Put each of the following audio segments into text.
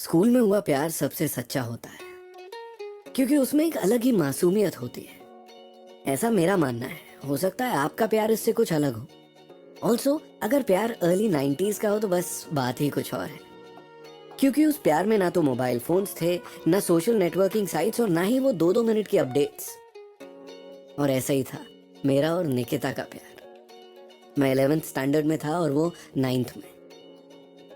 School में हुआ प्यार सबसे सच्चा होता है क्योंकि उसमें एक अलग ही मासूमियत होती है। ऐसा मेरा मानना है। हो सकता है आपका प्यार इससे कुछ अलग हो। ऑल्सो अगर प्यार अर्ली 90s का हो तो बस बात ही कुछ और है, क्योंकि उस प्यार में ना तो मोबाइल फोन्स थे, ना सोशल नेटवर्किंग साइट्स, और ना ही वो दो दो मिनट की अपडेट्स। और ऐसा ही था मेरा और निकिता का प्यार। मैं 11th स्टैंडर्ड में था और वो 9th में।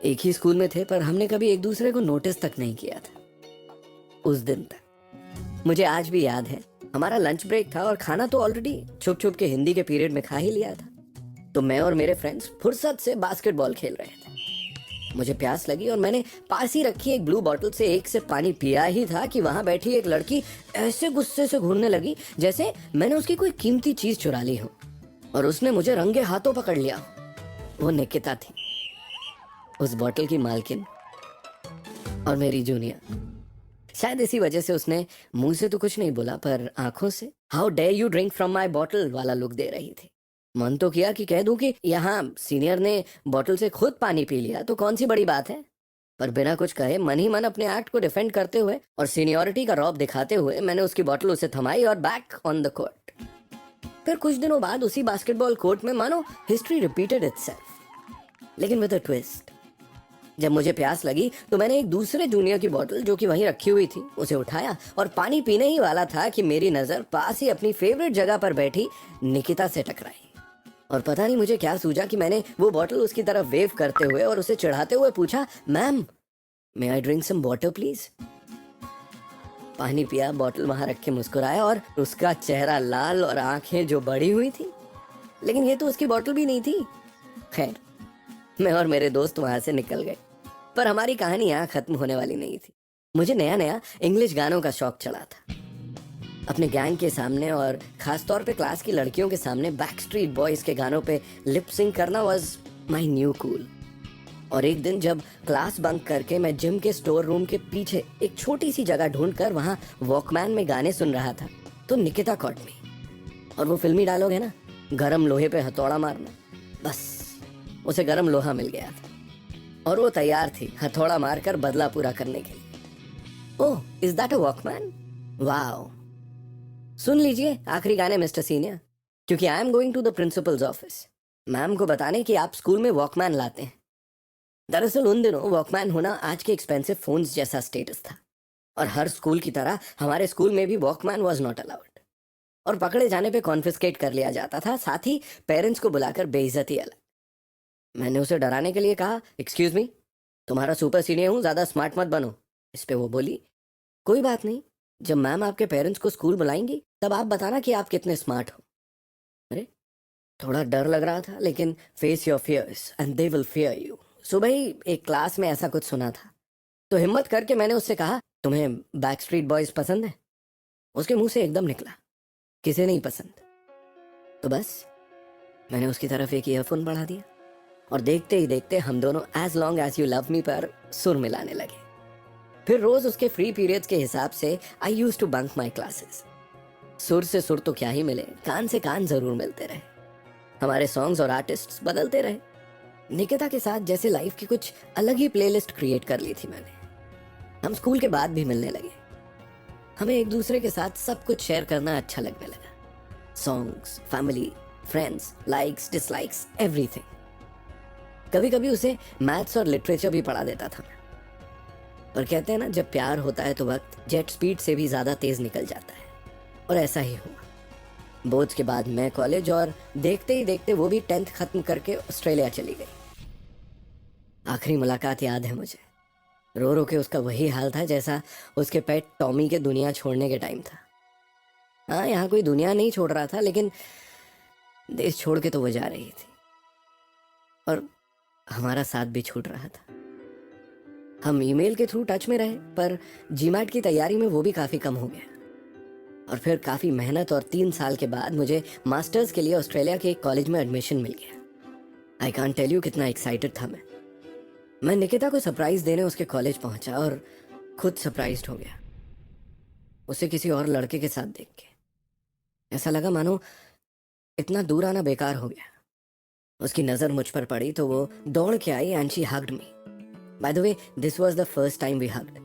एक ही स्कूल में थे पर हमने कभी एक दूसरे को नोटिस तक नहीं किया था उस दिन तक। मुझे आज भी याद है, हमारा लंच ब्रेक था और खाना तो ऑलरेडी छुप छुप के हिंदी के पीरियड में खा ही लिया था। तो मैं और मेरे फ्रेंड्स फुर्सत से बास्केटबॉल खेल रहे थे। मुझे प्यास लगी और मैंने पास ही रखी एक ब्लू बॉटल से एक से पानी पिया ही था कि वहां बैठी एक लड़की ऐसे गुस्से से घूरने लगी जैसे मैंने उसकी कोई कीमती चीज चुरा ली हो, और उसने मुझे रंगे हाथों पकड़ लिया। वो निकिता थी, उस बॉटल की मालकिन और मेरी जूनियर। शायद इसी वजह से उसने मुंह से तो कुछ नहीं बोला पर आंखों से how dare you drink from my bottle वाला लुक दे रही थी। मन तो किया कि कह दूं कि यहाँ सीनियर ने बॉटल से खुद पानी पी लिया तो कौन सी बड़ी बात है, पर बिना कुछ कहे मन ही मन अपने एक्ट को डिफेंड करते हुए और सीनियोरिटी का रौब दिखाते हुए मैंने उसकी बॉटल उसे थमाई और बैक ऑन द कोर्ट। फिर कुछ दिनों बाद उसी बास्केटबॉल कोर्ट में मानो हिस्ट्री रिपीटेड इटसेल्फ, लेकिन विद अ ट्विस्ट। जब मुझे प्यास लगी तो मैंने एक दूसरे जूनियर की बोतल जो कि वहीं रखी हुई थी उसे उठाया और पानी पीने ही वाला था कि मेरी नजर पास ही अपनी फेवरेट जगह पर बैठी निकिता से टकराई। और पता नहीं मुझे क्या सूझा कि मैंने वो बोतल उसकी तरफ वेव करते हुए और उसे चढ़ाते हुए पूछा, ma'am may I drink some water please. पानी पिया, बोतल वहां रख के मुस्कुराया और उसका चेहरा लाल और आंखें जो बड़ी हुई थी, लेकिन ये तो उसकी बोतल भी नहीं थी। खैर, मैं और मेरे दोस्त वहां से निकल गए, पर हमारी कहानी यहाँ खत्म होने वाली नहीं थी। मुझे नया नया इंग्लिश गानों का शौक चढ़ा था। अपने गैंग के सामने और खास तौर पे क्लास की लड़कियों के सामने बैकस्ट्रीट बॉयज के गानों पे लिप सिंक करना वाज माय न्यू कूल। और एक दिन जब क्लास बंक करके मैं जिम के स्टोर रूम के पीछे एक छोटी सी जगह ढूंढकर वहां वॉकमैन में गाने सुन रहा था तो निकिता कॉट मी। और वो फिल्मी डायलॉग है ना, गरम लोहे पे हथौड़ा मारना, बस उसे गरम लोहा मिल गया था और वो तैयार थी हथौड़ा मारकर बदला पूरा करने के लिए। Oh, is that a Walkman? Wow. सुन लीजिए आखिरी गाने मिस्टर सीनियर, क्योंकि I am going to the principal's office ma'am को बताने कि आप स्कूल में वॉकमैन लाते हैं। दरअसल उन दिनों वॉकमैन होना आज के एक्सपेंसिव फोन्स जैसा स्टेटस था, और हर स्कूल की तरह हमारे स्कूल में भी वॉकमैन वाज नॉट अलाउड, और पकड़े जाने पे कॉन्फिस्केट कर लिया जाता था, साथ ही पेरेंट्स को बुलाकर बेइज्जती अलग। मैंने उसे डराने के लिए कहा, एक्सक्यूज मी, तुम्हारा सुपर सीनियर हूँ, ज्यादा स्मार्ट मत बनो। इस पे वो बोली, कोई बात नहीं, जब मैम आपके पेरेंट्स को स्कूल बुलाएंगी तब आप बताना कि आप कितने स्मार्ट हो। अरे, थोड़ा डर लग रहा था, लेकिन face your fears and they will fear you. सुबह ही एक क्लास में ऐसा कुछ सुना था तो हिम्मत करके मैंने उससे कहा, तुम्हें बैकस्ट्रीट बॉयज पसंद है? उसके मुंह से एकदम निकला, किसे नहीं पसंद। तो बस मैंने उसकी तरफ एक ईयरफोन बढ़ा दिया और देखते ही देखते हम दोनों as long as you love me पर सुर मिलाने लगे। फिर रोज उसके फ्री पीरियड्स के हिसाब से I use to bunk my classes. सुर से सुर तो क्या ही मिले, कान से कान जरूर मिलते रहे। हमारे सॉन्ग्स और आर्टिस्ट्स बदलते रहे। निकिता के साथ जैसे लाइफ की कुछ अलग ही प्लेलिस्ट क्रिएट कर ली थी मैंने। हम स्कूल के बाद भी मिलने लगे। हमें एक दूसरे के साथ सब कुछ शेयर करना अच्छा लगने लगा, songs, family, friends, likes, dislikes, everything. कभी कभी उसे मैथ्स और लिटरेचर भी पढ़ा देता था। पर कहते हैं ना, जब प्यार होता है तो वक्त जेट स्पीड से भी ज्यादा तेज निकल जाता है, और ऐसा ही हुआ। बोर्ड्स के बाद मैं कॉलेज, और देखते ही देखते वो भी 10th खत्म करके ऑस्ट्रेलिया चली गई। आखिरी मुलाकात याद है मुझे, रो रो के उसका वही हाल था जैसा उसके पेट टॉमी के दुनिया छोड़ने के टाइम था। हाँ, यहाँ कोई दुनिया नहीं छोड़ रहा था, लेकिन देश छोड़ के तो वो जा रही थी और हमारा साथ भी छूट रहा था। हम ईमेल के थ्रू टच में रहे, पर जीमैट की तैयारी में वो भी काफी कम हो गया। और फिर काफी मेहनत और 3 साल के बाद मुझे मास्टर्स के लिए ऑस्ट्रेलिया के एक कॉलेज में एडमिशन मिल गया। आई कांट टेल यू कितना एक्साइटेड था मैं निकिता को सरप्राइज देने उसके कॉलेज पहुंचा और खुद सरप्राइज्ड हो गया उसे किसी और लड़के के साथ देख के। ऐसा लगा मानो इतना दूर आना बेकार हो गया। उसकी नजर मुझ पर पड़ी तो वो दौड़ के आई and she hugged me. By the way this was the first time we hugged.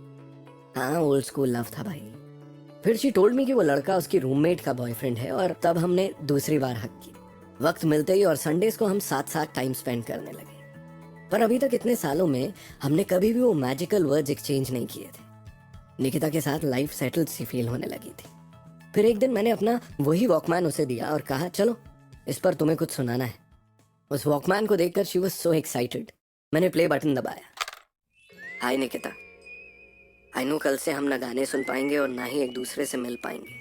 हाँ, ओल्ड स्कूल लव था भाई। फिर शी टोल्ड मी कि वो लड़का उसकी रूममेट का बॉयफ्रेंड है, और तब हमने दूसरी बार हक की। वक्त मिलते ही और संडेज को हम साथ साथ टाइम स्पेंड करने लगे। पर अभी तक इतने सालों में हमने कभी भी वो मैजिकल वर्ड्स एक्सचेंज नहीं किए थे। निकिता के साथ लाइफ सेटल्ड सी फील होने लगी थी। फिर एक दिन मैंने अपना वही वॉकमैन उसे दिया और कहा, चलो इस पर तुम्हें कुछ सुनाना है। उस वॉकमैन को देखकर शी वाज सो एक्साइटेड। मैंने प्ले बटन दबाया। हाय निकिता, आई नो कल से हम ना गाने सुन पाएंगे और ना ही एक दूसरे से मिल पाएंगे,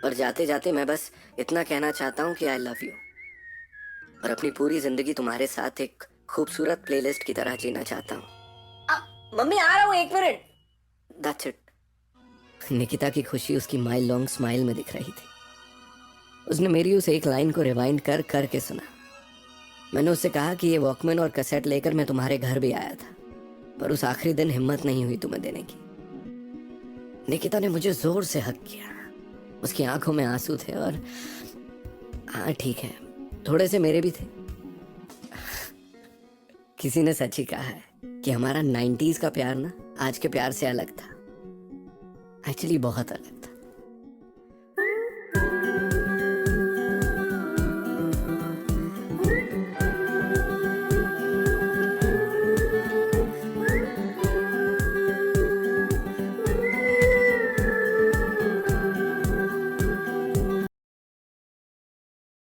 पर जाते जाते मैं बस इतना कहना चाहता हूँ कि आई लव यू, और अपनी पूरी जिंदगी तुम्हारे साथ एक खूबसूरत प्लेलिस्ट की तरह जीना चाहता हूँ। मम्मी आ रहा हूँ, 1 मिनट। That's it. निकिता की खुशी उसकी माइल लॉन्ग स्माइल में दिख रही थी। उसने मेरी उस एक लाइन को रिवाइंड कर करके सुना। मैंने उससे कहा कि ये वॉकमैन और कैसेट लेकर मैं तुम्हारे घर भी आया था, पर उस आखिरी दिन हिम्मत नहीं हुई तुम्हें देने की। निकिता ने मुझे जोर से हक किया। उसकी आंखों में आंसू थे, और हाँ ठीक है, थोड़े से मेरे भी थे। किसी ने सच ही कहा है कि हमारा 90s का प्यार ना आज के प्यार से अलग था। एक्चुअली बहुत अलग।